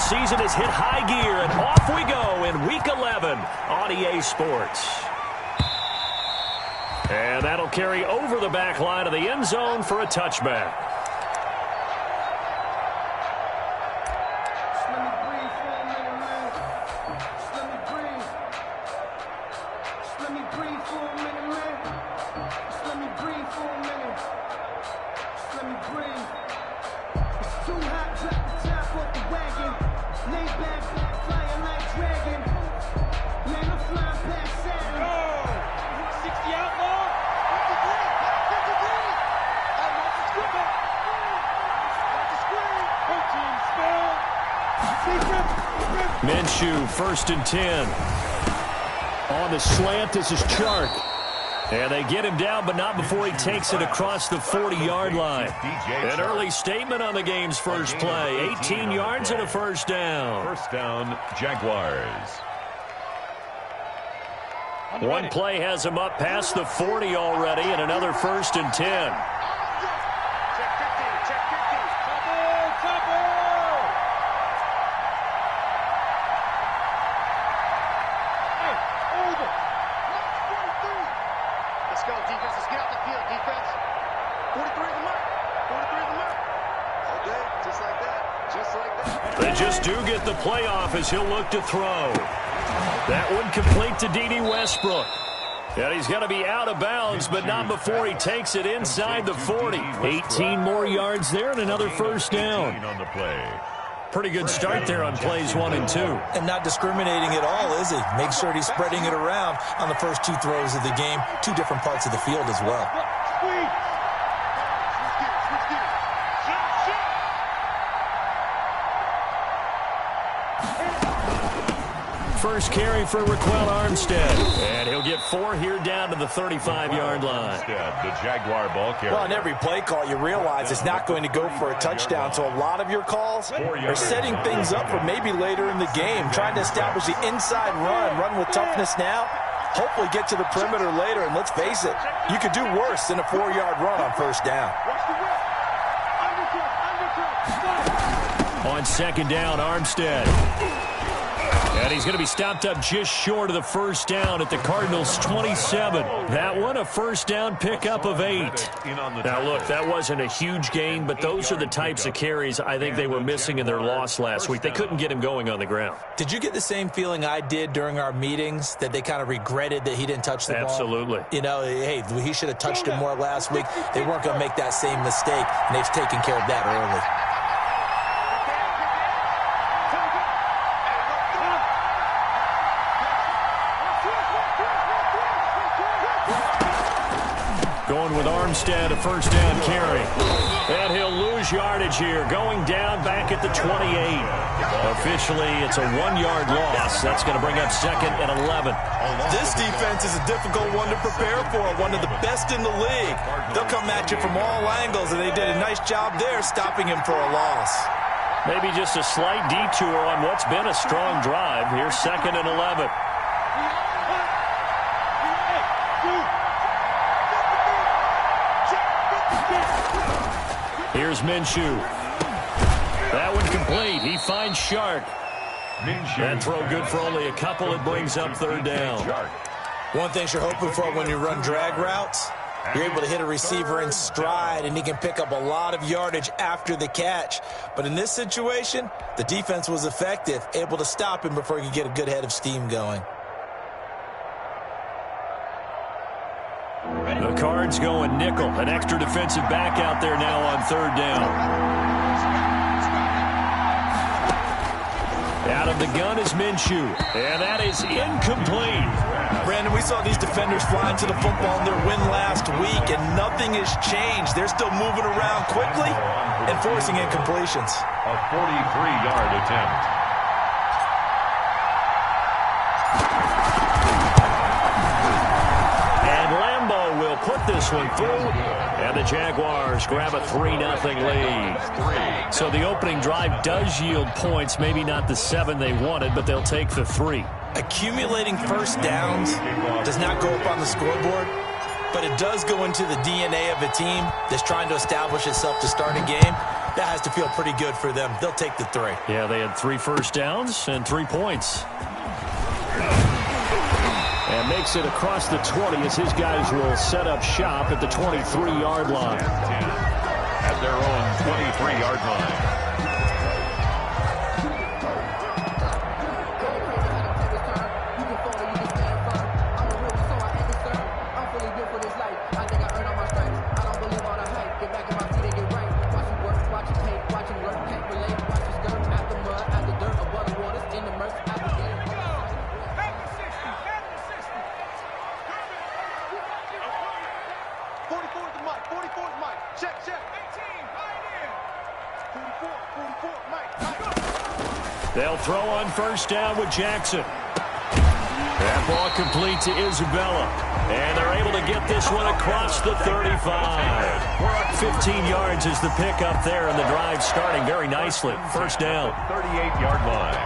football season has hit high gear, and off we go in Week 11 on EA Sports. And that'll carry over the back line of the end zone for a touchback. Minshew, 1st and 10. On the slant, this is Chark. And they get him down, but not before he takes it across the 40-yard line. An early statement on the game's first play. 18 yards and a first down. First down, Jaguars. One play has him up past the 40 already, and another 1st and 10. They just do get the playoff as he'll look to throw. That one complete to D.D. Westbrook. And he's going to be out of bounds, but not before he takes it inside the 40. 18 more yards there and another first down. Pretty good start there on plays 1 and 2. And not discriminating at all, is he? Make sure he's spreading it around on the first 2 throws of the game. 2 different parts of the field as well. First carry for Raquel Armstead. And he'll get 4 here down to the 35-yard line. The Jaguar ball carrier. Well, on every play call, you realize it's not going to go for a touchdown. So a lot of your calls are setting things up for maybe later in the game, trying to establish the inside run with toughness now. Hopefully get to the perimeter later, and let's face it, you could do worse than a 4-yard run on first down. On second down, Armstead. And he's going to be stopped up just short of the first down at the Cardinals' 27. That one, a first down pickup of 8. Now, look, that wasn't a huge gain, but those are the types of carries I think they were missing in their loss last week. They couldn't get him going on the ground. Did you get the same feeling I did during our meetings, that they kind of regretted that he didn't touch the ball? Absolutely. You know, hey, he should have touched him more last week. They weren't going to make that same mistake, and they've taken care of that early. Going with Armstead, a first down carry. And he'll lose yardage here, going down back at the 28. Officially, it's a 1-yard loss. That's going to bring up 2nd and 11. This defense is a difficult one to prepare for, one of the best in the league. They'll come at you from all angles, and they did a nice job there stopping him for a loss. Maybe just a slight detour on what's been a strong drive. Here's 2nd and 11. Here's Minshew. That one complete. He finds Shark. That throw good for only a couple. It brings up 3rd down. One thing you're hoping for when you run drag routes, you're able to hit a receiver in stride, and he can pick up a lot of yardage after the catch. But in this situation, the defense was effective, able to stop him before he could get a good head of steam going. The Cards going nickel. An extra defensive back out there now on 3rd down. Out of the gun is Minshew. And that is incomplete. Brandon, we saw these defenders flying to the football in their win last week, and nothing has changed. They're still moving around quickly and forcing incompletions. A 43-yard attempt. Put this one through, and the Jaguars grab a 3-0 lead. So the opening drive does yield points, maybe not the 7 they wanted, but they'll take the 3. Accumulating first downs does not go up on the scoreboard, but it does go into the DNA of a team that's trying to establish itself to start a game. That has to feel pretty good for them. They'll take the 3. Yeah, they had 3 first downs and 3 points. And makes it across the 20 as his guys will set up shop at the 23-yard line. At their own 23-yard line. They'll throw on first down with Jackson. That ball complete to Isabella. And they're able to get this one across the 35. 15 yards is the pickup there, and the drive starting very nicely. First down. 38-yard line.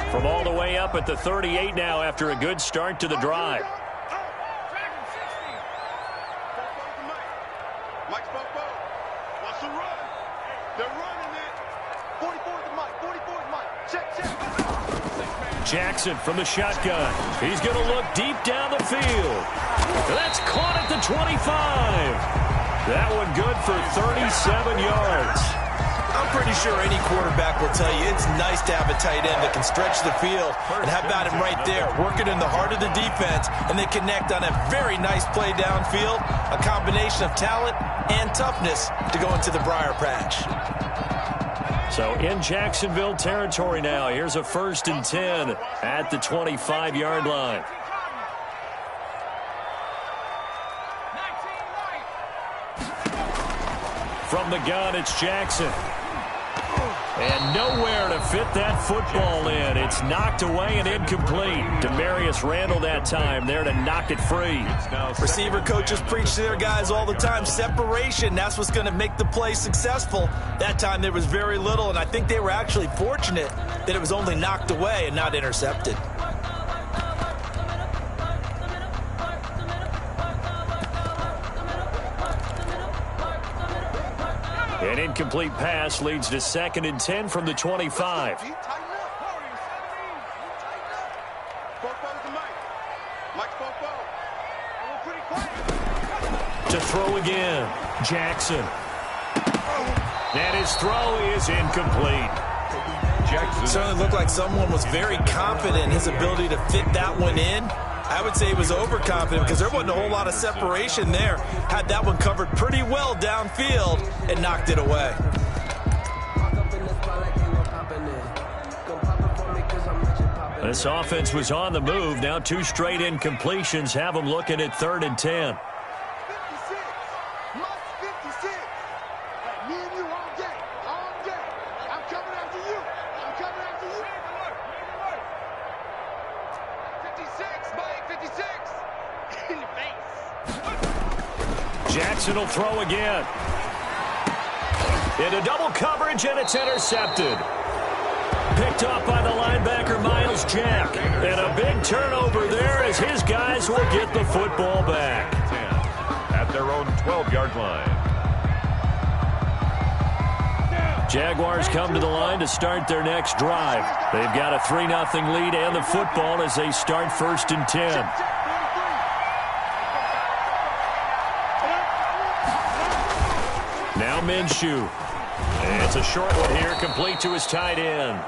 From all the way up at the 38 now after a good start to the drive. Jackson from the shotgun. He's going to look deep down the field. That's caught at the 25. That one good for 37 yards. I'm pretty sure any quarterback will tell you it's nice to have a tight end that can stretch the field. And how about him right there, working in the heart of the defense, and they connect on a very nice play downfield, a combination of talent and toughness to go into the briar patch. So in Jacksonville territory now. Here's a 1st and 10 at the 25-yard line. From the gun, it's Jackson. And nowhere to fit that football in. It's knocked away and incomplete. Demarius Randall that time there to knock it free. Receiver coaches preach to their guys all the time. Separation, that's what's going to make the play successful. That time there was very little, and I think they were actually fortunate that it was only knocked away and not intercepted. An incomplete pass leads to 2nd and 10 from the 25. To throw again, Jackson. And his throw is incomplete. Jackson certainly looked like someone was very confident in his ability to fit that one in. I would say he was overconfident because there wasn't a whole lot of separation there. Had that one covered pretty well downfield and knocked it away. This offense was on the move. Now 2 straight incompletions have them looking at 3rd and 10. Jackson will throw again. Into double coverage, and it's intercepted. Picked off by the linebacker, Miles Jack. And a big turnover there as his guys will get the football back. 10 at their own 12-yard line. Jaguars come to the line to start their next drive. They've got a 3-0 lead and the football as they start 1st and 10. Now Minshew. And it's a short one here, complete to his tight end.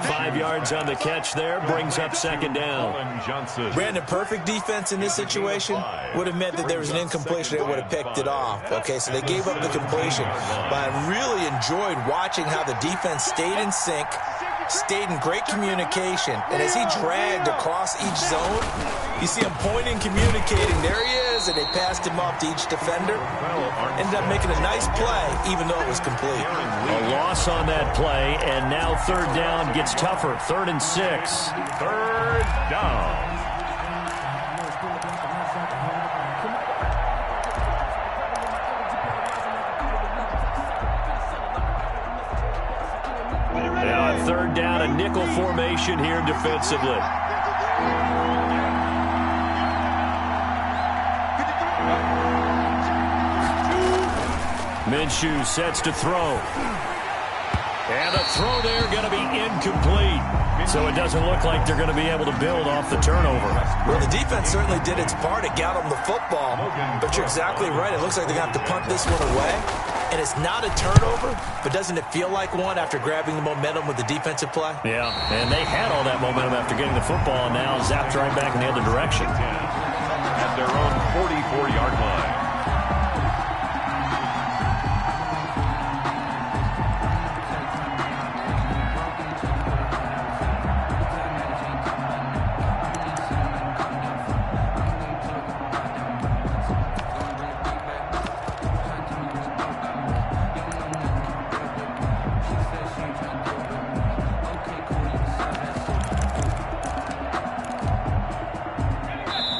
5 yards on the catch there, brings up 2nd down. Brandon, perfect defense in this situation would have meant that there was an incompletion. They would have picked it off. Okay, so they gave up the completion. But I really enjoyed watching how the defense stayed in sync, stayed in great communication. And as he dragged across each zone, you see him pointing, communicating. There he is, and they passed him off to each defender. Ended up making a nice play, even though it was complete. A loss on that play, and now 3rd down gets tougher. 3rd and 6. 3rd down. nickel formation here defensively. Minshew sets to throw. And the throw there going to be incomplete. So it doesn't look like they're going to be able to build off the turnover. Well, the defense certainly did its part. It got them the football. But you're exactly right. It looks like they're going to have to punt this one away. And it's not a turnover, but doesn't it feel like one after grabbing the momentum with the defensive play? Yeah, and they had all that momentum after getting the football, and now zapped right back in the other direction. At their own 44-yard line.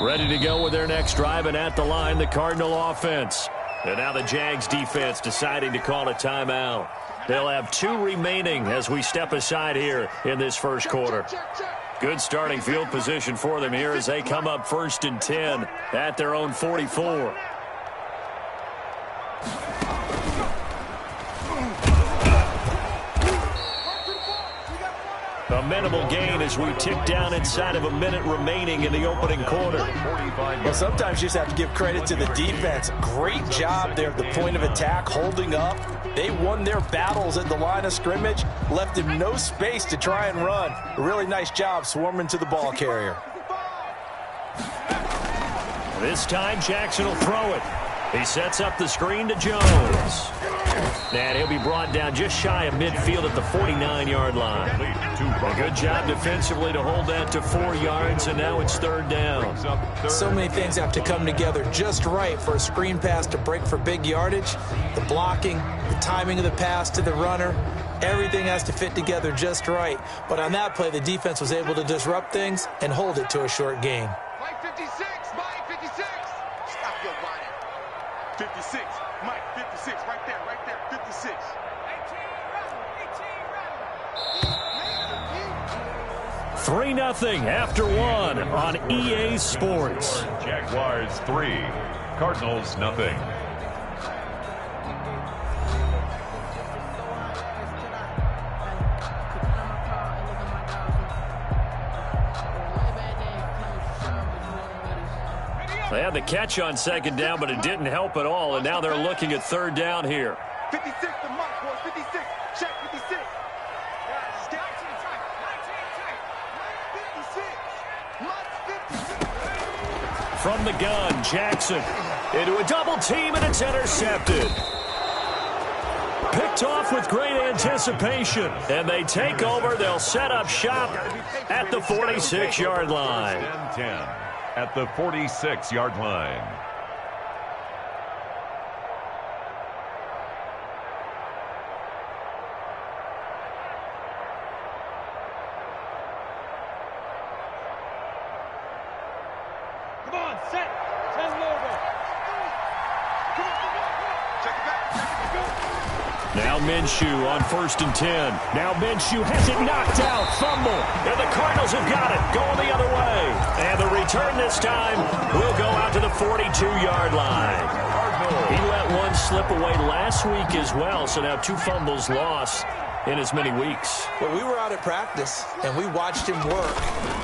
Ready to go with their next drive, and at the line, the Cardinal offense. And now the Jags defense deciding to call a timeout. They'll have 2 remaining as we step aside here in this first quarter. Good starting field position for them here as they come up 1st and 10 at their own 44. A minimal gain as we tick down inside of a minute remaining in the opening quarter. Well, sometimes you just have to give credit to the defense. Great job there at the point of attack, holding up. They won their battles at the line of scrimmage, left him no space to try and run. A really nice job swarming to the ball carrier. This time, Jackson will throw it. He sets up the screen to Jones. And he'll be brought down just shy of midfield at the 49-yard line. A good job defensively to hold that to 4 yards, and now it's 3rd down. So many things have to come together just right for a screen pass to break for big yardage. The blocking, the timing of the pass to the runner, everything has to fit together just right. But on that play, the defense was able to disrupt things and hold it to a short gain. Mike 56, Mike 56. Stop your whining. 56, Mike 56, right there, 56. 3-0 after 1 on EA Sports. Jaguars 3, Cardinals nothing. They had the catch on 2nd down, but it didn't help at all, and now they're looking at 3rd down here. 56 to Mike, boys, 56. Check 56. From the gun, Jackson into a double team, and it's intercepted. Picked off with great anticipation, and they take over. They'll set up shop at the 46-yard line. 10 at the 46-yard line. Come on, set. 10 over. Check it back. Now Minshew on 1st and 10. Now Minshew has it knocked out. Fumble. And the Cardinals have got it. Going the other way. And the return this time will go out to the 42-yard line. He let one slip away last week as well, so now 2 fumbles lost in as many weeks. Well, we were out at practice, and we watched him work.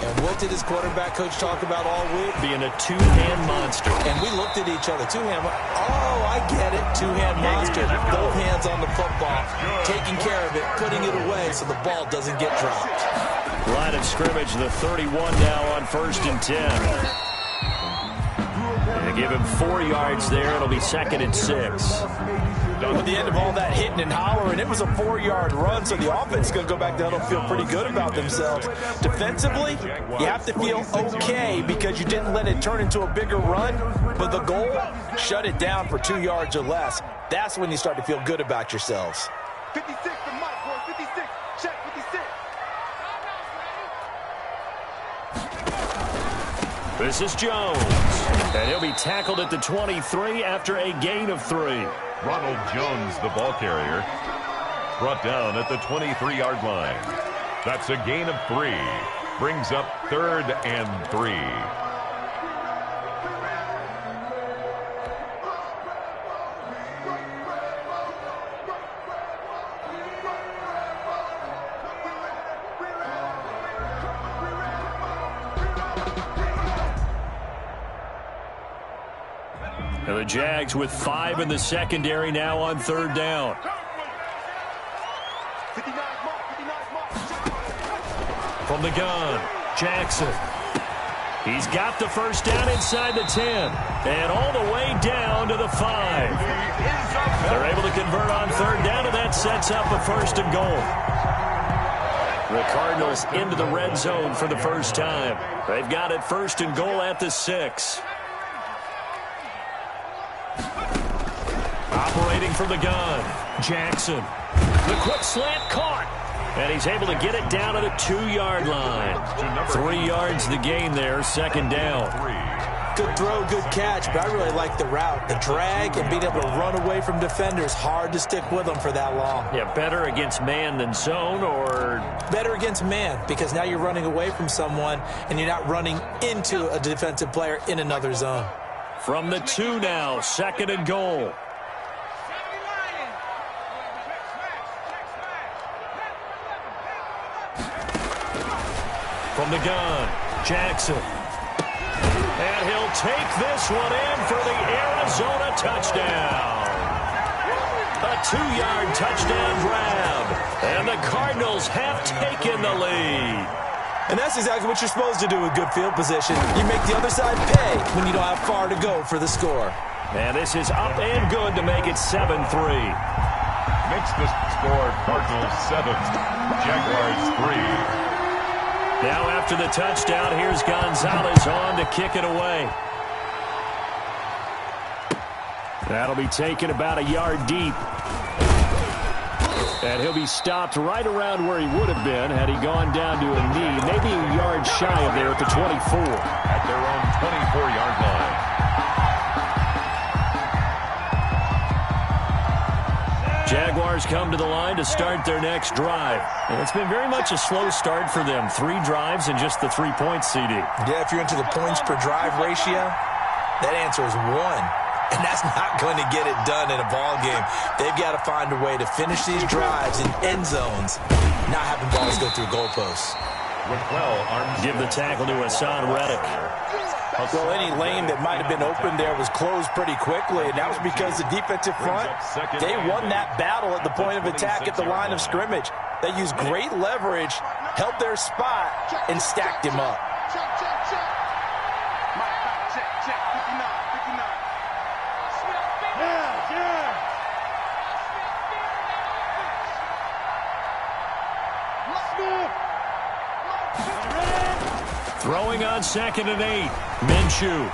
And what did his quarterback coach talk about all week? Being a 2-hand monster. And we looked at each other. 2-hand. Oh, I get it. 2-hand monster. Both hands on the football. Taking care of it, putting it away so the ball doesn't get dropped. Line of scrimmage, the 31 now on 1st and 10. They give him 4 yards there. It'll be 2nd and 6. At the end of all that hitting and hollering, it was a 4-yard run, so the offense is going to go back down and feel pretty good about themselves. Defensively, you have to feel okay because you didn't let it turn into a bigger run, but the goal, shut it down for 2 yards or less. That's when you start to feel good about yourselves. 56 to Mike, boys, 56. Check 56. This is Jones. And he'll be tackled at the 23 after a gain of 3. Ronald Jones, the ball carrier, brought down at the 23-yard line. That's a gain of 3. Brings up 3rd and 3. And the Jags with 5 in the secondary now on 3rd down. From the gun, Jackson. He's got the first down inside the 10. And all the way down to the 5. They're able to convert on 3rd down, and that sets up a 1st and goal. The Cardinals into the red zone for the first time. They've got it 1st and goal at the 6. Operating from the gun, Jackson. The quick slant caught. And he's able to get it down to the 2-yard line. 3 yards the gain there, 2nd down. Good throw, good catch, but I really like the route. The drag and being able to run away from defenders, hard to stick with them for that long. Yeah, better against man than zone, or? Better against man, because now you're running away from someone and you're not running into a defensive player in another zone. From the 2 now, 2nd and goal. From the gun, Jackson. And he'll take this one in for the Arizona touchdown. A 2-yard touchdown grab. And the Cardinals have taken the lead. And that's exactly what you're supposed to do with good field position. You make the other side pay when you don't have far to go for the score. And this is up and good to make it 7-3. Makes the score Cardinals 7, Jaguars 3. Now after the touchdown, here's Gonzalez on to kick it away. That'll be taken about a yard deep. And he'll be stopped right around where he would have been had he gone down to a knee, maybe a yard shy of there at the 24. At their own 24-yard line. Jaguars come to the line to start their next drive. And it's been very much a slow start for them. 3 drives and just the 3 points, CD. Yeah, if you're into the points per drive ratio, that answer is 1. And that's not going to get it done in a ball game. They've got to find a way to finish these drives in end zones, not having balls go through goalposts. Give the tackle to Hassan Reddick. Well, any lane that might have been open there was closed pretty quickly, and that was because the defensive front, they won that battle at the point of attack at the line of scrimmage. They used great leverage, held their spot, and stacked him up. Throwing on 2nd and 8. Minshew.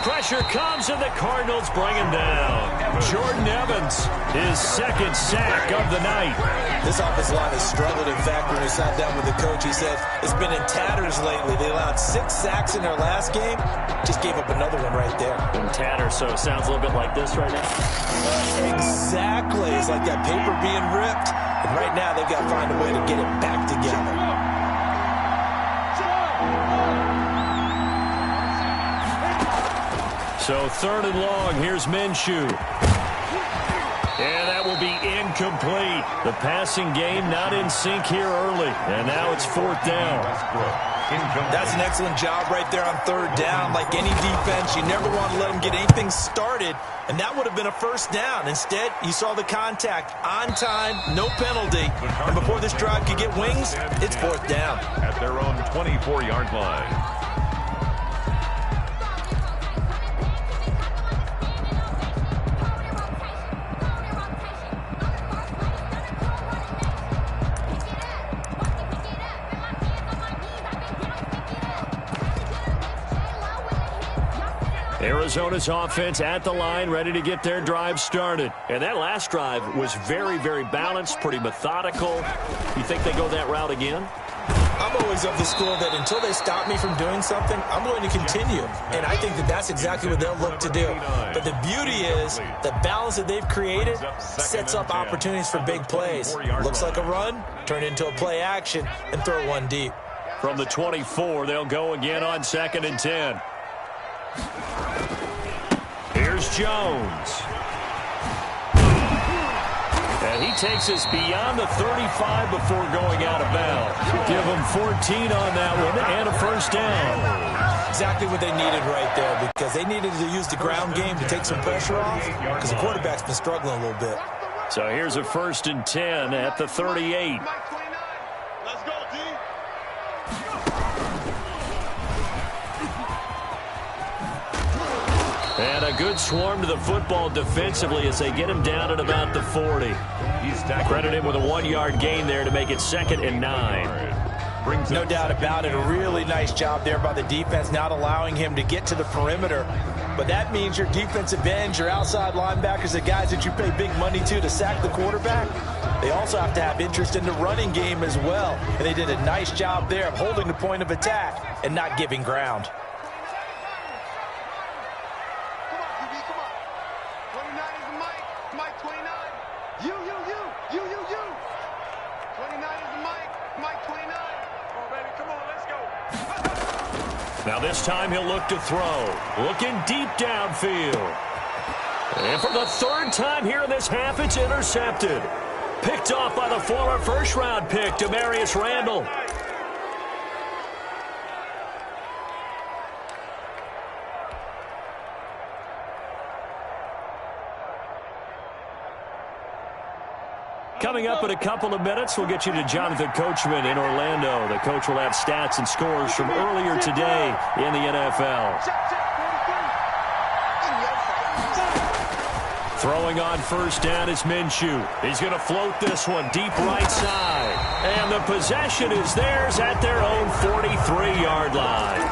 Pressure comes, and the Cardinals bring him down. Jordan Evans, his 2nd sack of the night. This offensive line has struggled. In fact, when we sat down with the coach, he said it's been in tatters lately. They allowed 6 sacks in their last game. Just gave up another one right there. In tatters, so it sounds a little bit like this right now. Exactly. It's like that paper being ripped. And right now, they've got to find a way to get it back together. So 3rd and long, here's Minshew. And that will be incomplete. The passing game not in sync here early. And now it's 4th down. That's an excellent job right there on 3rd down. Like any defense, you never want to let them get anything started. And that would have been a 1st down. Instead, you saw the contact on time, no penalty. And before this drive could get wings, it's 4th down. At their own 24-yard line. Arizona's offense at the line, ready to get their drive started. And that last drive was very, very balanced, pretty methodical. You think they go that route again? I'm always of the school that until they stop me from doing something, I'm going to continue. And I think that that's exactly what they'll look to do. But the beauty is the balance that they've created sets up opportunities for big plays. Looks like a run, turn into a play action, and throw one deep. From the 24, they'll go again on 2nd and 10. Here's Jones. And he takes us beyond the 35 before going out of bounds. Give him 14 on that one and a first down. Exactly what they needed right there, because they needed to use the ground game to take some pressure off, because the quarterback's been struggling a little bit. So here's a 1st and 10 at the 38. Let's go, D. And a good swarm to the football defensively as they get him down at about the 40. Credit him with a 1-yard gain there to make it 2nd and 9. No doubt about it. A really nice job there by the defense, not allowing him to get to the perimeter. But that means your defensive ends, your outside linebackers, the guys that you pay big money to sack the quarterback, they also have to have interest in the running game as well. And they did a nice job there of holding the point of attack and not giving ground. Now this time he'll look to throw. Looking deep downfield. And for the 3rd time here in this half, it's intercepted. Picked off by the former first-round pick, Demarius Randall. Coming up in a couple of minutes, we'll get you to Jonathan Coachman in Orlando. The coach will have stats and scores from earlier today in the NFL. Throwing on 1st down is Minshew. He's going to float this one deep right side. And the possession is theirs at their own 43-yard line.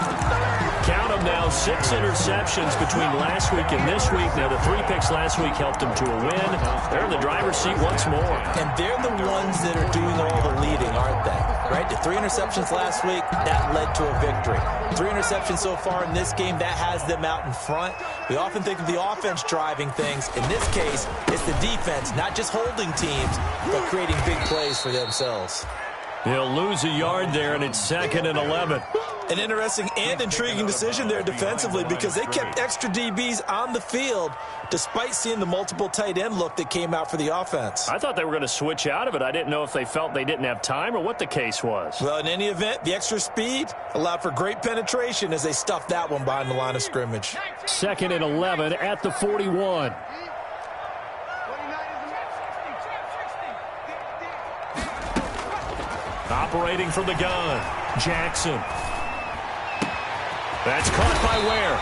Count them now, 6 interceptions between last week and this week. Now, the 3 picks last week helped them to a win. They're in the driver's seat once more. And they're the ones that are doing all the leading, aren't they? Right? The 3 interceptions last week, that led to a victory. 3 interceptions so far in this game, that has them out in front. We often think of the offense driving things. In this case, it's the defense, not just holding teams, but creating big plays for themselves. He'll lose a yard there, and it's 2nd and 11. An interesting and intriguing decision there defensively, because they kept extra DBs on the field despite seeing the multiple tight end look that came out for the offense. I thought they were going to switch out of it. I didn't know if they felt they didn't have time or what the case was. Well, in any event, the extra speed allowed for great penetration as they stuffed that one behind the line of scrimmage. 2nd and 11 at the 41. Operating from the gun, Jackson. That's caught by Ware.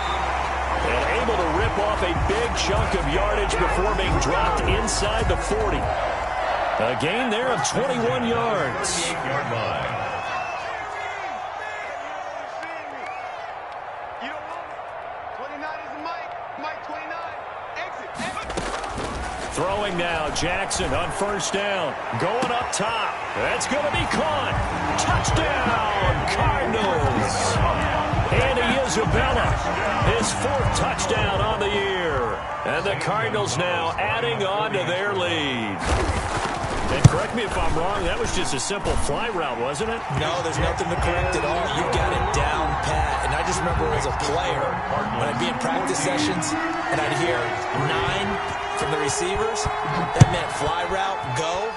And able to rip off a big chunk of yardage before being dropped inside the 40. A gain there of 21 yards. Throwing now, Jackson on 1st down. Going up top. That's going to be caught. Touchdown, Cardinals. Andy Isabella, his 4th touchdown on the year. And the Cardinals now adding on to their lead. And correct me if I'm wrong, that was just a simple fly route, wasn't it? No, there's nothing to correct at all. You got it down pat. And I just remember as a player, when I'd be in practice sessions and I'd hear 9 from the receivers, that meant fly route, go,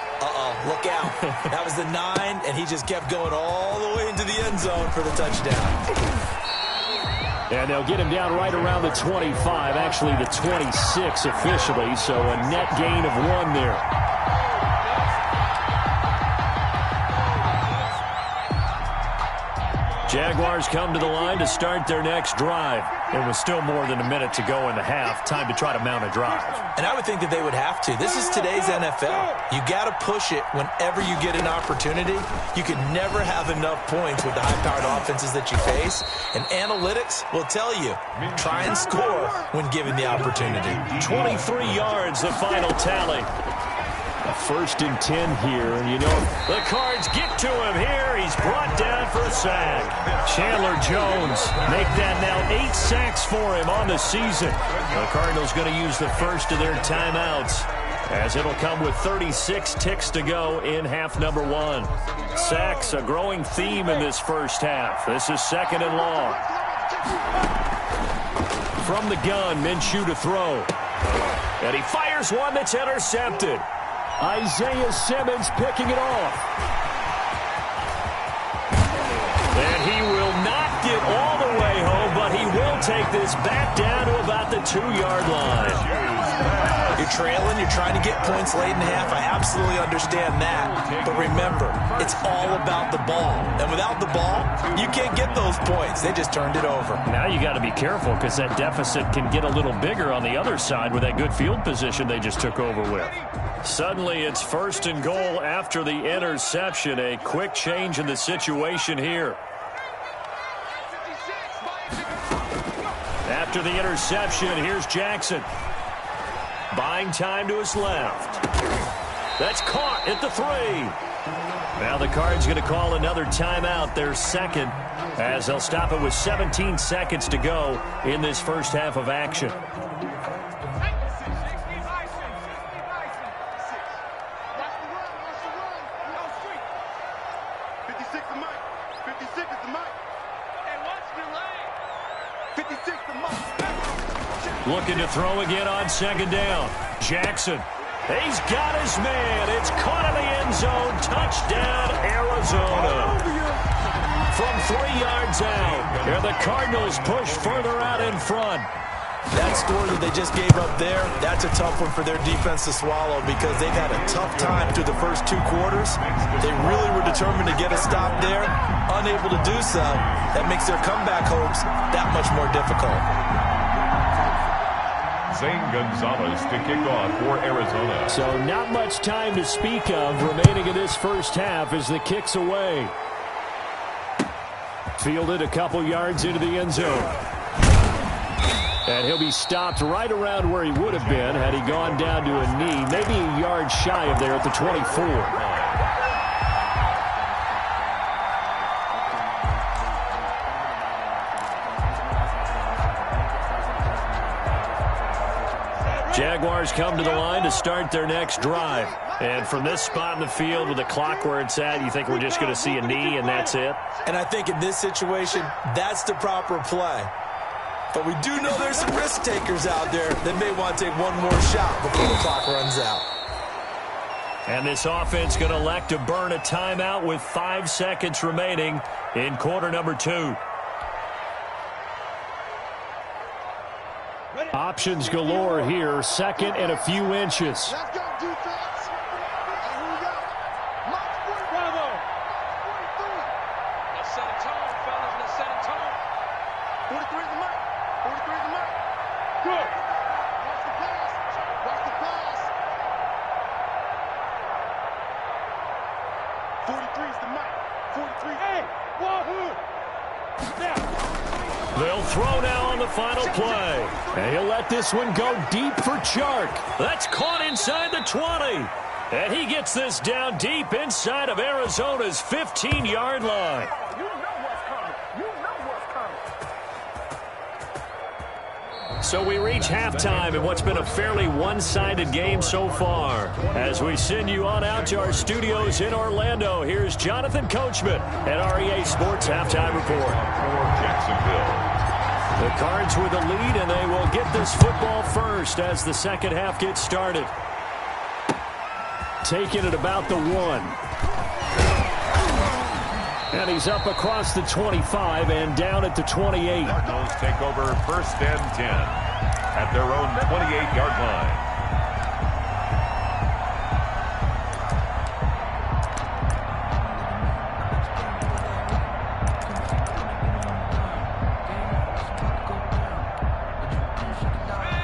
look out. That was the 9, and he just kept going all the way into the end zone for the touchdown. And they'll get him down right around the 25, actually the 26 officially, so a net gain of 1 there. Jaguars come to the line to start their next drive. It was still more than a minute to go in the half. Time to try to mount a drive. And I would think that they would have to. This is today's NFL. You got to push it whenever you get an opportunity. You can never have enough points with the high-powered offenses that you face. And analytics will tell you, try and score when given the opportunity. 23 yards, the final tally. 1st and 10 here. And you know, the Cards get to him here. He's brought down for a sack. Chandler Jones make that now 8 sacks for him on the season. The Cardinals going to use the first of their timeouts, as it'll come with 36 ticks to go in half number 1. Sacks, a growing theme in this first half. This is 2nd and long. From the gun, Minshew to throw. And he fires one that's intercepted. Isaiah Simmons picking it off. And he will not get all the way home, but he will take this back down to about the 2-yard line. You're trailing, you're trying to get points late in the half. I absolutely understand that. But remember, it's all about the ball. And without the ball, you can't get those points. They just turned it over. Now you got to be careful, because that deficit can get a little bigger on the other side with that good field position they just took over with. Suddenly it's 1st and goal after the interception. A quick change in the situation here. After the interception, here's Jackson. Buying time to his left. That's caught at the 3. Now the Cards going to call another timeout, their second, as they'll stop it with 17 seconds to go in this first half of action. Looking to throw again on 2nd down. Jackson. He's got his man. It's caught in the end zone. Touchdown, Arizona. From 3 yards out. And the Cardinals push further out in front. That score that they just gave up there, that's a tough one for their defense to swallow, because they've had a tough time through the first 2 quarters. They really were determined to get a stop there. Unable to do so. That makes their comeback hopes that much more difficult. Zane Gonzalez to kick off for Arizona. So not much time to speak of remaining in this first half as the kick's away. Fielded a couple yards into the end zone. And he'll be stopped right around where he would have been had he gone down to a knee, maybe a yard shy of there at the 24. Jaguars come to the line to start their next drive. And from this spot in the field with the clock where it's at, you think we're just going to see a knee and that's it? And I think in this situation, that's the proper play. But we do know there's some risk takers out there that may want to take one more shot before the clock runs out. And this offense going to elect to burn a timeout with 5 seconds remaining in quarter number 2. Options galore here. 2nd and a few inches. Let's go, defense. And here we go. March 40. Bravo. 43. Let's set a tone, fellas. Let's set a tone. 43 is the mark. 43 is the mark. Good. Watch the pass. Watch the pass. 43 is the mark. 43. Hey, wahoo. Now. They'll throw now on the final play. And he'll let this one go deep for Chark. That's caught inside the 20. And he gets this down deep inside of Arizona's 15-yard line. You know what's coming. You know what's coming. So we reach halftime in what's been a fairly one-sided game so far. As we send you on out to our studios in Orlando, here's Jonathan Coachman at REA Sports Halftime Report. For Jacksonville. The Cards with the lead, and they will get this football first as the second half gets started. Taking it about the 1. And he's up across the 25 and down at the 28. Cardinals take over 1st and 10 at their own 28-yard line.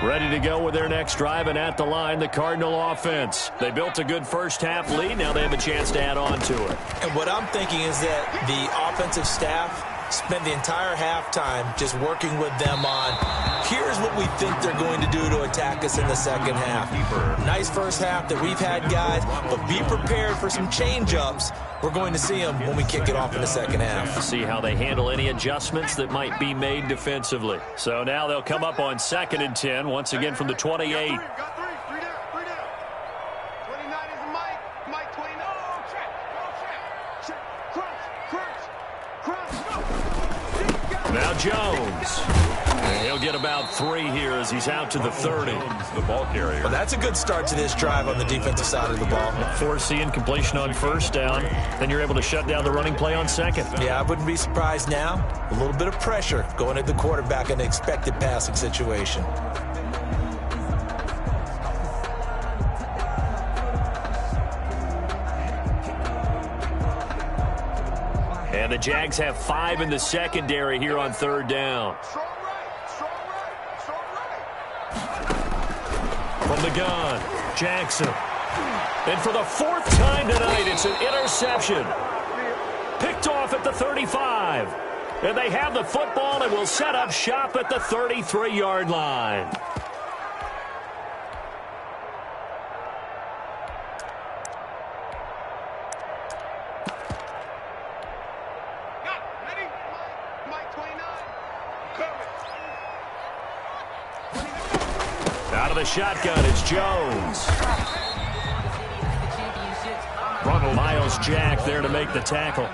Ready to go with their next drive, and at the line, the Cardinal offense. They built a good first half lead. Now they have a chance to add on to it. And what I'm thinking is that the offensive staff spent the entire halftime just working with them on here's what we think they're going to do to attack us in the second half. Nice first half that we've had, guys, but be prepared for some change-ups. We're going to see them when we kick it off in the second half. See how they handle any adjustments that might be made defensively. So now they'll come up on 2nd and 10, once again from the 28. Now Jones. And he'll get about 3 here as he's out to the 30. The ball carrier. Well, that's a good start to this drive on the defensive side of the ball. Forcing completion on 1st down. Then you're able to shut down the running play on 2nd. Yeah, I wouldn't be surprised now. A little bit of pressure going at the quarterback in an expected passing situation. And the Jags have 5 in the secondary here on 3rd down. From the gun, Jackson. And for the 4th time tonight, it's an interception. Picked off at the 35. And they have the football and will set up shop at the 33-yard line. Out of the shotgun, it's Jones. Miles Jack there to make the tackle.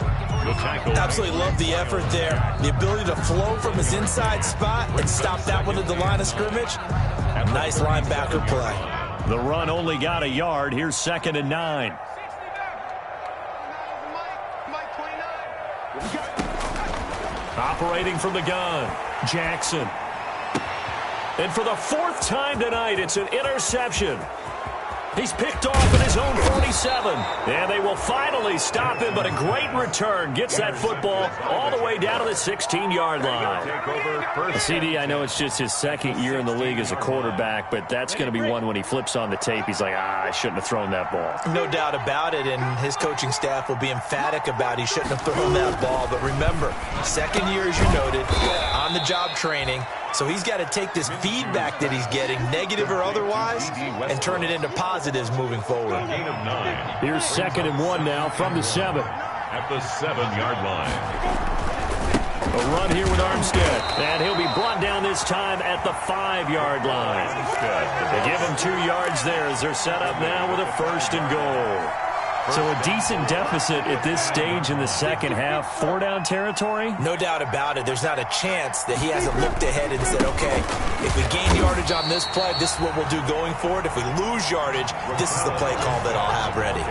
Absolutely love the effort there. The ability to flow from his inside spot and stop that one at the line of scrimmage. Nice linebacker play. The run only got a yard. Here's 2nd and 9. Operating from the gun, Jackson. And for the 4th time tonight, it's an interception. He's picked off at his own 47. And they will finally stop him, but a great return gets that football all the way down to the 16-yard line. CD, I know it's just his 2nd year in the league as a quarterback, but that's going to be one when he flips on the tape. He's like, I shouldn't have thrown that ball. No doubt about it, and his coaching staff will be emphatic about he shouldn't have thrown that ball. But remember, 2nd year, as you noted, on-the-job training. So he's got to take this feedback that he's getting, negative or otherwise, and turn it into positives moving forward. Here's 2nd and 1 now from the 7. At the 7-yard line. A run here with Armstead. And he'll be brought down this time at the 5-yard line. They give him 2 yards there as they're set up now with a 1st and goal. So a decent deficit at this stage in the second half. 4-down territory? No doubt about it. There's not a chance that he hasn't looked ahead and said, okay, if we gain yardage on this play, this is what we'll do going forward. If we lose yardage, this is the play call that I'll have ready.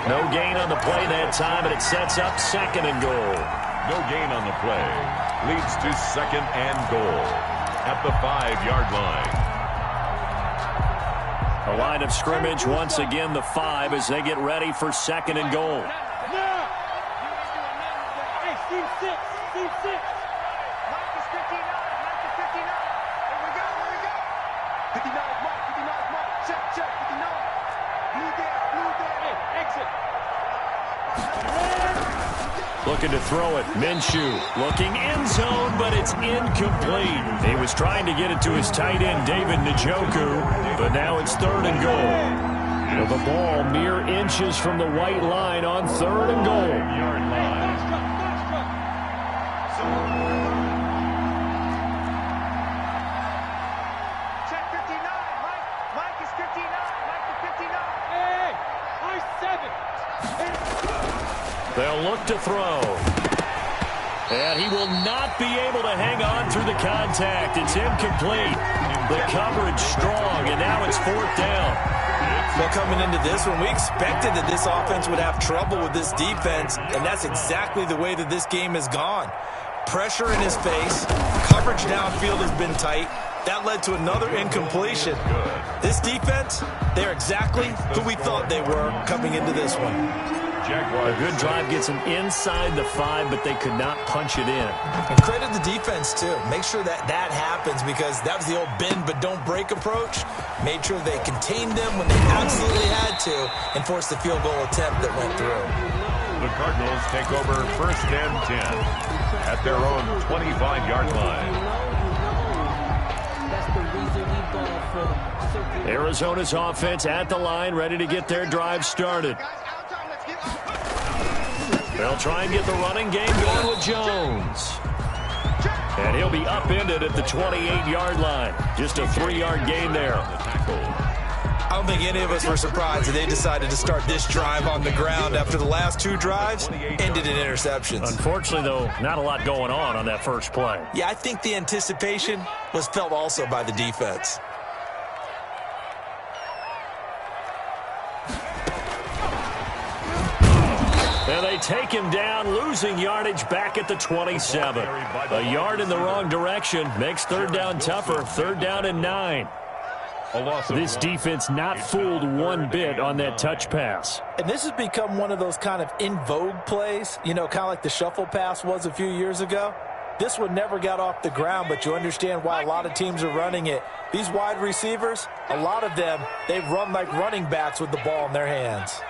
No gain on the play that time, and it sets up 2nd and goal. No gain on the play. Leads to 2nd and goal at the 5-yard line. A line of scrimmage, once again the 5 as they get ready for 2nd and goal. Hey, Steve 6. Steve 6. Mike is 59. Mike is 59. Here we go. Here we go. 59 is Mike. 59 is Mike. Check, check. 59. Blue there. Blue there. Hey, exit. Looking to throw it. Minshew looking end zone, but it's incomplete. He was trying to get it to his tight end, David Njoku, but now it's 3rd and goal. With the ball mere inches from the white line on 3rd and goal. Check 59. Mike is 59. Mike is 59. Hey, I 7. They'll look to throw. And he will not be able to hang on through the contact. It's incomplete. The coverage strong, and now it's 4th down. Well, coming into this one, we expected that this offense would have trouble with this defense, and that's exactly the way that this game has gone. Pressure in his face. Coverage downfield has been tight. That led to another incompletion. This defense, they're exactly who we thought they were coming into this one. A good drive gets them inside the 5, but they could not punch it in. And credit the defense, too. Make sure that that happens because that was the old bend but don't break approach. Made sure they contained them when they absolutely had to and forced the field goal attempt that went through. The Cardinals take over 1st and 10 at their own 25-yard line. Arizona's offense at the line, ready to get their drive started. They'll try and get the running game going with Jones. And he'll be upended at the 28-yard line. Just a 3-yard gain there. I don't think any of us were surprised that they decided to start this drive on the ground after the last 2 drives ended in interceptions. Unfortunately, though, not a lot going on that first play. Yeah, I think the anticipation was felt also by the defense. And they take him down, losing yardage back at the 27. A yard in the wrong direction makes third down tougher. 3rd down and 9. This defense not fooled one bit on that touch pass. And this has become one of those kind of in vogue plays, you know, kind of like the shuffle pass was a few years ago. This one never got off the ground, but you understand why a lot of teams are running it. These wide receivers, a lot of them, they run like running backs with the ball in their hands.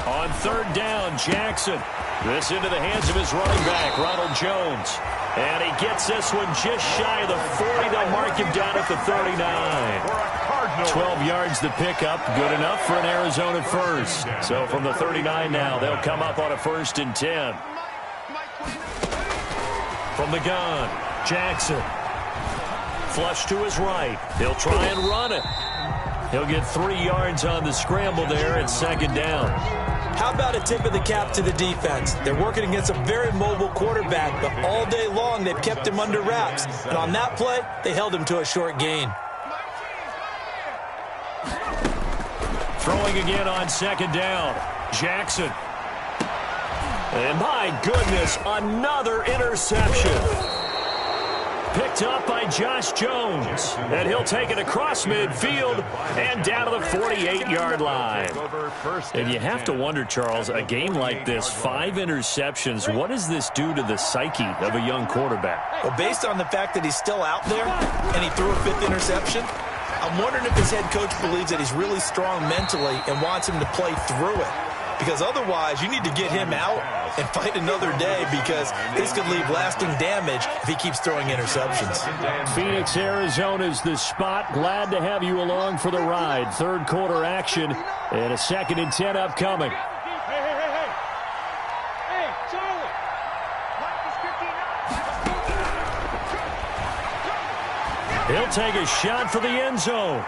On 3rd down, Jackson. This into the hands of his running back, Ronald Jones. And he gets this one just shy of the 40. They'll mark him down at the 39. 12 yards to pick up. Good enough for an Arizona first. So from the 39 now, they'll come up on a 1st and 10. From the gun, Jackson. Flush to his right. He'll try and run it. He'll get 3 yards on the scramble there at 2nd down. How about a tip of the cap to the defense? They're working against a very mobile quarterback, but all day long they've kept him under wraps. And on that play, they held him to a short gain. Throwing again on 2nd down. Jackson. And my goodness, another interception. Picked up by Josh Jones. And he'll take it across midfield and down to the 48-yard line. And you have to wonder, Charles, a game like this, 5 interceptions, what does this do to the psyche of a young quarterback? Well, based on the fact that he's still out there and he threw a 5th interception, I'm wondering if his head coach believes that he's really strong mentally and wants him to play through it. Because otherwise, you need to get him out and fight another day, because this could leave lasting damage if he keeps throwing interceptions. Phoenix, Arizona's the spot. Glad to have you along for the ride. 3rd quarter action and a 2nd and 10 upcoming. Hey, Charlie. He'll take a shot for the end zone.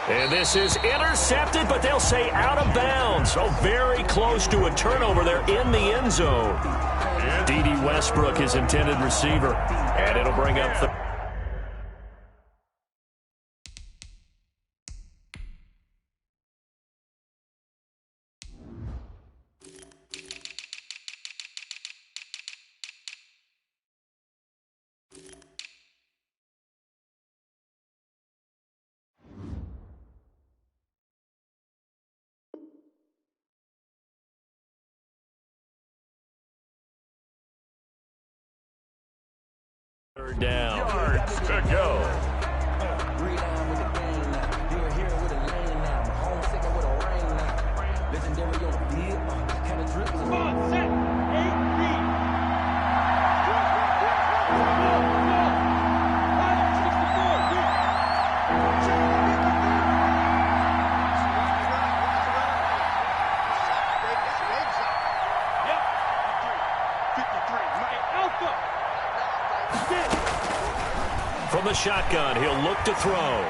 And this is intercepted, but they'll say out of bounds. So very close to a turnover there in the end zone. D.D. Westbrook, his intended receiver. And it'll bring up the... Third down. Yards to go. Come on, set. 8 feet. Yep. 53. My alpha. From the shotgun, he'll look to throw.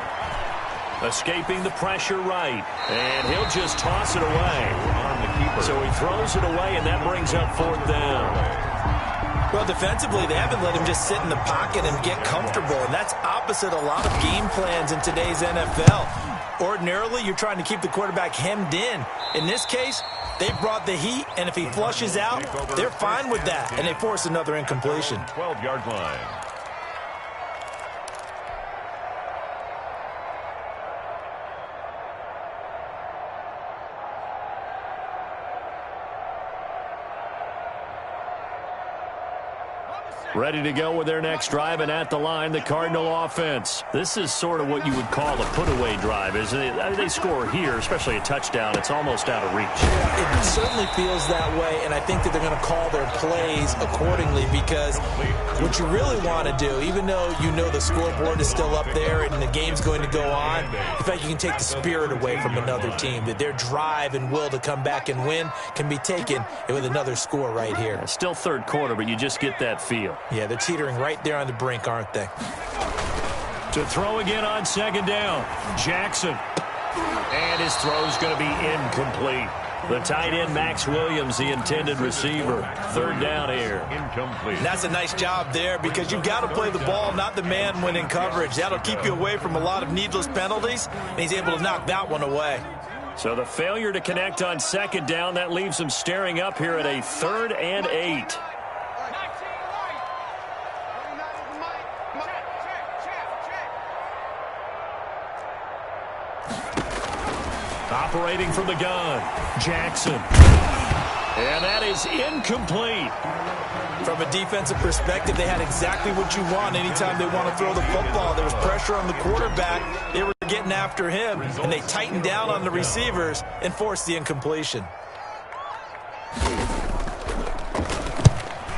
Escaping the pressure right. And he'll just toss it away. So he throws it away, and that brings up 4th down. Well, defensively, they haven't let him just sit in the pocket and get comfortable, and that's opposite a lot of game plans in today's NFL. Ordinarily, you're trying to keep the quarterback hemmed in. In this case, they brought the heat, and if he flushes out, they're fine with that, and they force another incompletion. 12-yard line. Ready to go with their next drive, and at the line, the Cardinal offense. This is sort of what you would call a put-away drive, isn't it? I mean, they score here, especially a touchdown. It's almost out of reach. It certainly feels that way, and I think that they're going to call their plays accordingly, because what you really want to do, even though you know the scoreboard is still up there and the game's going to go on, in fact, you can take the spirit away from another team, that their drive and will to come back and win can be taken with another score right here. It's still third quarter, but you just get that feel. Yeah, they're teetering right there on the brink, aren't they? To throw again on second down, Jackson. And his throw's going to be incomplete. The tight end, Max Williams, the intended receiver. Third down here. Incomplete. And that's a nice job there, because you've got to play the ball, not the man when in coverage. That'll keep you away from a lot of needless penalties, and he's able to knock that one away. So the failure to connect on second down, that leaves him staring up here at a 3rd and 8. Operating from the gun, Jackson. And that is incomplete. From a defensive perspective, they had exactly what you want anytime they want to throw the football. There was pressure on the quarterback. They were getting after him, and they tightened down on the receivers and forced the incompletion.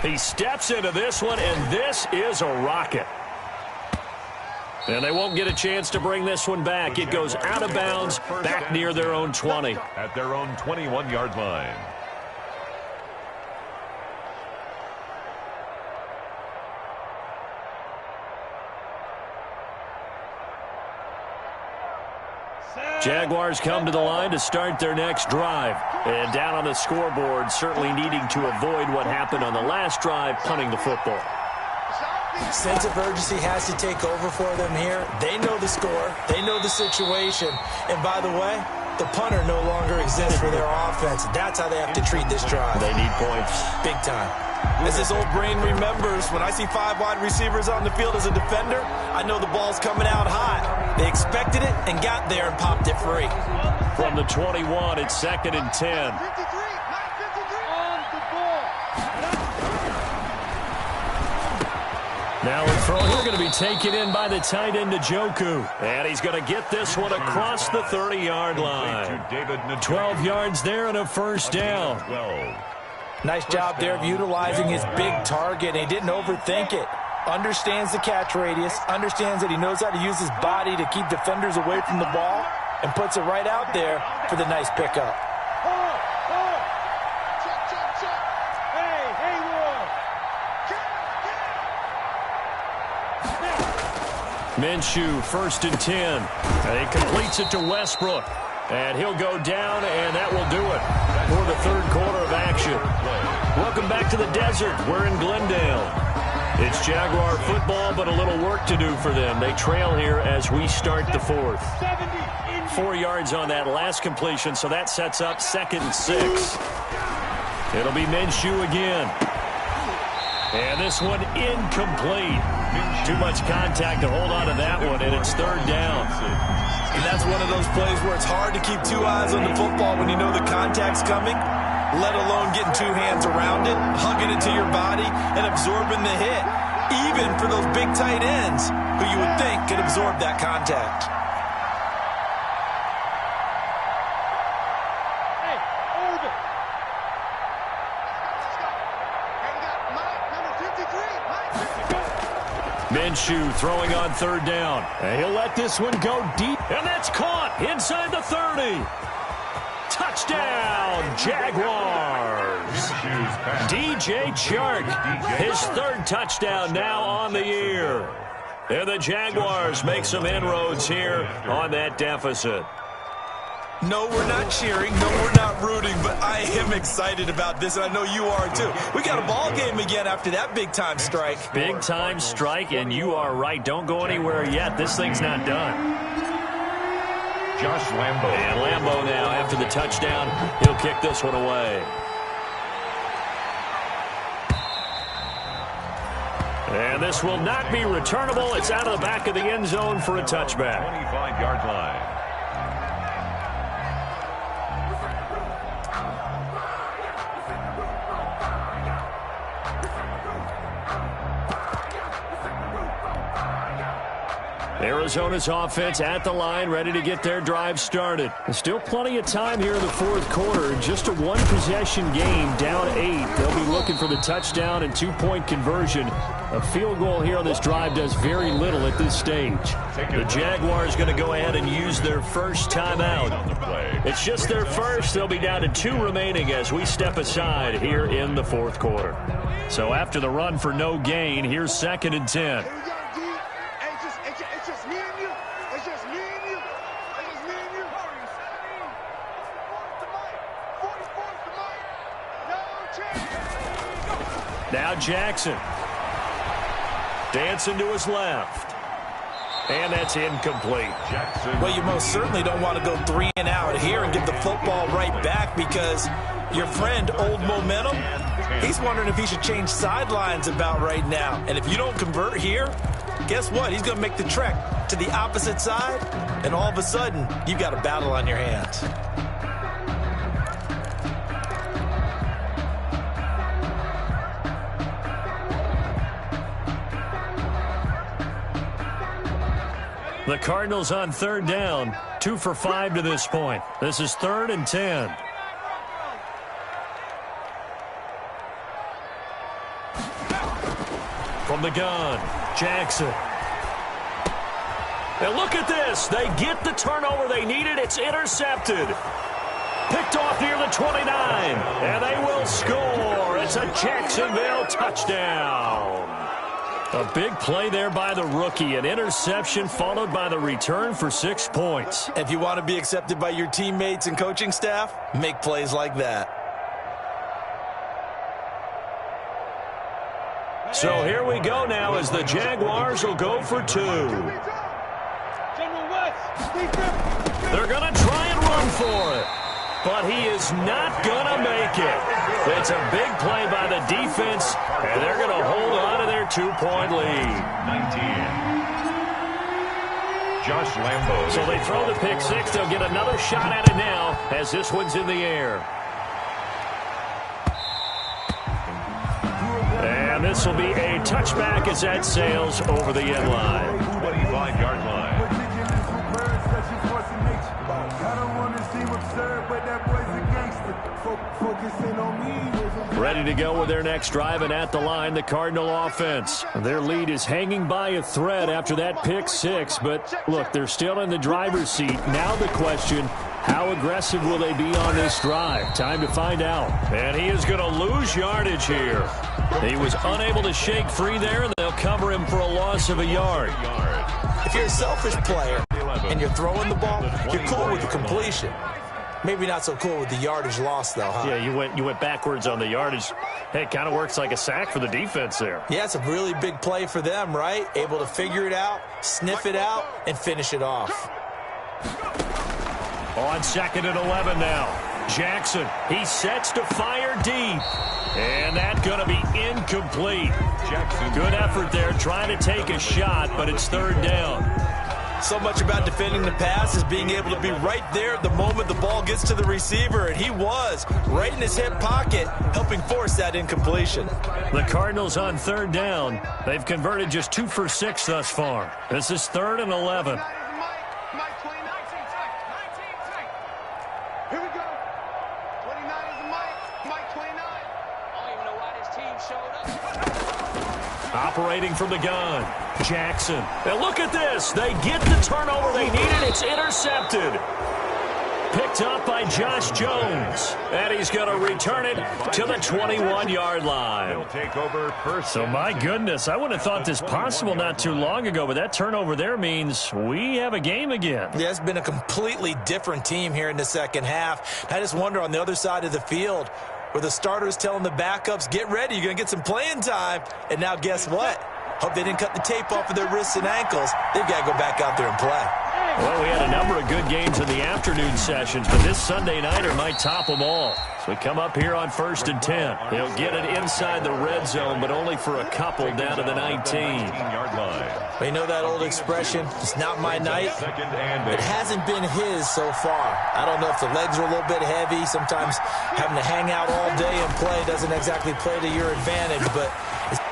He steps into this one, and this is a rocket. And they won't get a chance to bring this one back. It goes out of bounds, back near their own 20. At their own 21-yard line. Jaguars come to the line to start their next drive. And down on the scoreboard, certainly needing to avoid what happened on the last drive, punting the football. Sense of urgency has to take over for them here. They know the score. They know the situation. And by the way, the punter no longer exists for their offense. That's how they have to treat this drive. They need points. Big time. As this old brain remembers, when I see 5 wide receivers on the field as a defender, I know the ball's coming out hot. They expected it and got there and popped it free. From the 21, it's 2nd and 10. Now a throw here going to be taken in by the tight end, Njoku. And he's going to get this one across the 30-yard line. 12 yards there and a first down. Nice job there of utilizing his big target. He didn't overthink it. Understands the catch radius. Understands that he knows how to use his body to keep defenders away from the ball. And puts it right out there for the nice pickup. Minshew, 1st and 10. And he completes it to Westbrook. And he'll go down, and that will do it for the third quarter of action. Welcome back to the desert. We're in Glendale. It's Jaguar football, but a little work to do for them. They trail here as we start the 4th. 4 yards on that last completion, so that sets up 2nd and 6. It'll be Minshew again. And this one incomplete. Too much contact to hold on to that one, and it's 3rd down. And that's one of those plays where it's hard to keep 2 eyes on the football when you know the contact's coming, let alone getting 2 hands around it, hugging it to your body, and absorbing the hit, even for those big tight ends who you would think could absorb that contact. Minshew throwing on 3rd down. And he'll let this one go deep. And that's caught inside the 30. Touchdown, Jaguars. DJ Chark, his 3rd touchdown now on the year. And the Jaguars make some inroads here on that deficit. No, we're not cheering. No, we're not rooting, but I am excited about this, and I know you are too. We got a ball game again after that big-time strike. Big-time strike, and you are right. Don't go anywhere yet. This thing's not done. Josh Lambo. And Lambo now, after the touchdown, he'll kick this one away. And this will not be returnable. It's out of the back of the end zone for a touchback. 25-yard line. Arizona's offense at the line, ready to get their drive started. There's still plenty of time here in the fourth quarter. Just a one-possession game, down 8. They'll be looking for the touchdown and two-point conversion. A field goal here on this drive does very little at this stage. The Jaguars going to go ahead and use their first timeout. It's just their first. They'll be down to 2 remaining as we step aside here in the fourth quarter. So after the run for no gain, here's 2nd and 10. Now Jackson. Dancing to his left. And that's incomplete. Well, you most certainly don't want to go 3 and out here and give the football right back because your friend, Old Momentum, he's wondering if he should change sidelines about right now. And if you don't convert here, guess what? He's going to make the trek to the opposite side, and all of a sudden, you've got a battle on your hands. The Cardinals on 3rd down, 2 for 5 to this point. This is 3rd and 10. From the gun, Jackson. And look at this. They get the turnover they needed. It's intercepted. Picked off near the 29. And they will score. It's a Jacksonville touchdown. A big play there by the rookie. An interception followed by the return for 6 points. If you want to be accepted by your teammates and coaching staff, make plays like that. So here we go now as the Jaguars will go for 2. They're going to try and run for it. But he is not going to make it. It's a big play by the defense, and they're going to hold on to their 2-point lead. 19. Josh Lambo. So they throw the pick 6. They'll get another shot at it now as this one's in the air. And this will be a touchback as that sails over the end line. 25-yard line. Ready to go with their next drive, and at the line, the Cardinal offense. Their lead is hanging by a thread after that pick 6, but look, they're still in the driver's seat. Now the question, how aggressive will they be on this drive? Time to find out. And he is going to lose yardage here. He was unable to shake free there, and they'll cover him for a loss of a yard. If you're a selfish player and you're throwing the ball, you're cool with the completion. Maybe not so cool with the yardage loss, though, huh? Yeah, you went backwards on the yardage. Hey, it kind of works like a sack for the defense there. Yeah, it's a really big play for them, right? Able to figure it out, sniff it out, and finish it off. On 2nd and 11 now. Jackson, he sets to fire deep. And that's going to be incomplete. Jackson, good effort there trying to take a shot, but it's 3rd down. So much about defending the pass is being able to be right there at the moment the ball gets to the receiver, and he was right in his hip pocket, helping force that incompletion. The Cardinals on 3rd down. They've converted just 2 for 6 thus far. This is 3rd and 11. Here we go. 29 is the Mike 29. I don't even know why this team showed up. Operating from the gun, Jackson. And look at this. They get the turnover they needed. It's intercepted. Picked up by Josh Jones. And he's going to return it to the 21-yard line. He'll take over first. So, my goodness, I wouldn't have thought this possible not too long ago, but that turnover there means we have a game again. Yeah, it's been a completely different team here in the second half. I just wonder on the other side of the field where the starters telling the backups, get ready, you're going to get some playing time. And now guess what? Hope they didn't cut the tape off of their wrists and ankles. They've got to go back out there and play. Well, we had a number of good games in the afternoon sessions, but this Sunday nighter might top them all. So we come up here on 1st and 10. He'll get it inside the red zone, but only for a couple down to the 19-yard line. Well, you know that old expression, it's not my night? It hasn't been his so far. I don't know if the legs are a little bit heavy. Sometimes having to hang out all day and play doesn't exactly play to your advantage, but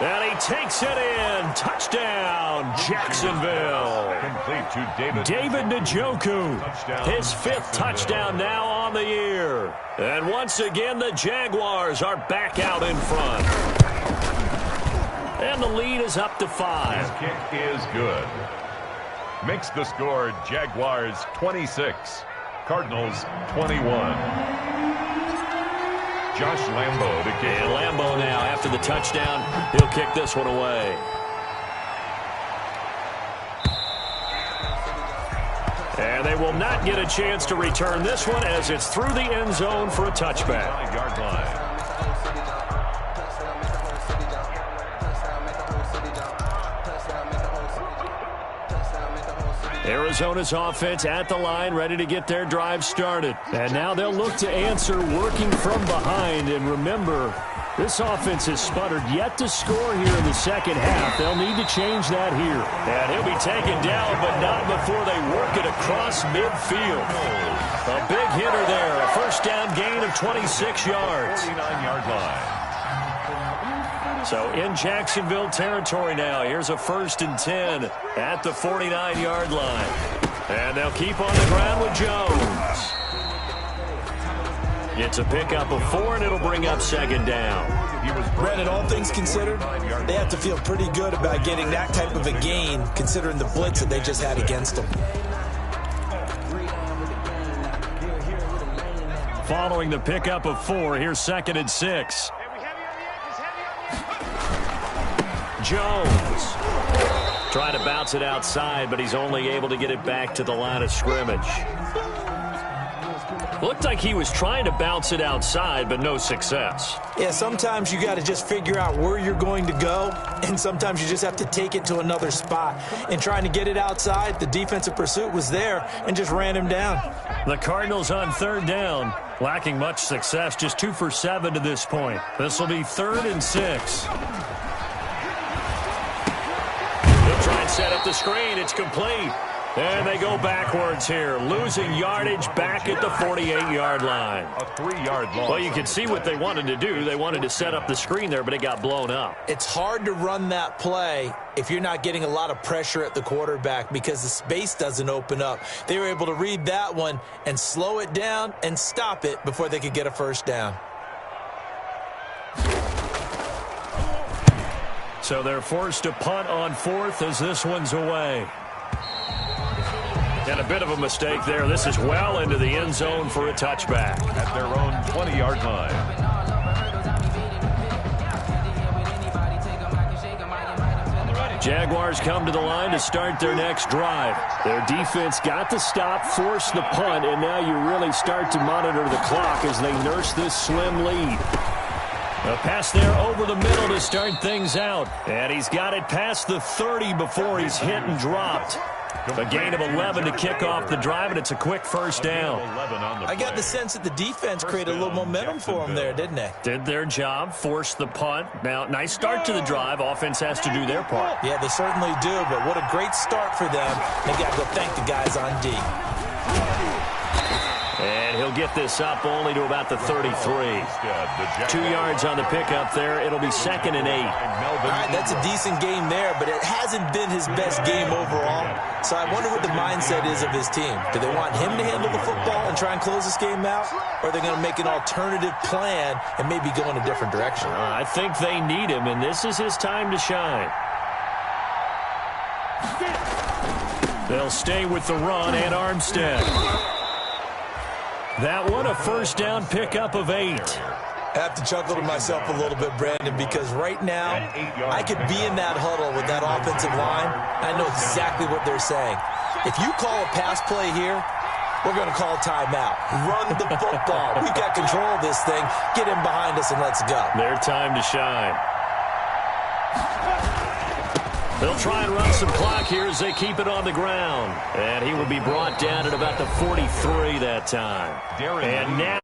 And he takes it in. Touchdown, Jacksonville. Complete to David Njoku. His 5th touchdown now on the year. And once again, the Jaguars are back out in front. And the lead is up to 5. His kick is good. Makes the score Jaguars 26, Cardinals 21. Josh Lambo to kick. And Lambo now, after the touchdown, he'll kick this one away. And they will not get a chance to return this one as it's through the end zone for a touchback. 5-yard line. Arizona's offense at the line, ready to get their drive started. And now they'll look to answer working from behind. And remember, this offense has sputtered yet to score here in the second half. They'll need to change that here. And he'll be taken down, but not before they work it across midfield. A big hitter there, a first down gain of 26 yards. 49-yard line. So in Jacksonville territory now. Here's a 1st and 10 at the 49-yard line. And they'll keep on the ground with Jones. It's a pickup of 4, and it'll bring up 2nd down. Brandon, all things considered, they have to feel pretty good about getting that type of a gain, considering the blitz that they just had against them. Following the pickup of 4, here's 2nd and 6. Jones trying to bounce it outside, but he's only able to get it back to the line of scrimmage. Looked like he was trying to bounce it outside, but no success. Yeah, sometimes you got to just figure out where you're going to go, and sometimes you just have to take it to another spot. And trying to get it outside, the defensive pursuit was there and just ran him down. The Cardinals on 3rd down, lacking much success, just 2 for 7 to this point. This will be 3rd and 6. Try and set up the screen. It's complete. And they go backwards here, losing yardage back at the 48-yard line. A 3-yard loss. Well, you can see what they wanted to do. They wanted to set up the screen there, but it got blown up. It's hard to run that play if you're not getting a lot of pressure at the quarterback because the space doesn't open up. They were able to read that one and slow it down and stop it before they could get a first down. So they're forced to punt on 4th as this one's away. And a bit of a mistake there. This is well into the end zone for a touchback. At their own 20-yard line. Jaguars come to the line to start their next drive. Their defense got the stop, forced the punt, and now you really start to monitor the clock as they nurse this slim lead. A pass there over the middle to start things out. And he's got it past the 30 before he's hit and dropped. A gain of 11 to kick off the drive, and it's a quick first down. I got the sense that the defense created a little momentum for them there, didn't they? Did their job, forced the punt. Now, nice start to the drive. Offense has to do their part. Yeah, they certainly do, but what a great start for them. They got to go thank the guys on D. And he'll get this up only to about the 33. 2 yards on the pickup there. It'll be 2nd and 8. All right, that's a decent game there, but it hasn't been his best game overall. So I wonder what the mindset is of his team. Do they want him to handle the football and try and close this game out? Or are they going to make an alternative plan and maybe go in a different direction? I think they need him, and this is his time to shine. They'll stay with the run and Armstead. That one, a first down pickup of 8. I have to chuckle to myself a little bit, Brandon, because right now I could be in that huddle with that offensive line. I know exactly what they're saying. If you call a pass play here, we're going to call a timeout. Run the football. We've got control of this thing. Get him behind us and let's go. Their time to shine. They'll try and run some clock here as they keep it on the ground. And he will be brought down at about the 43 that time. And now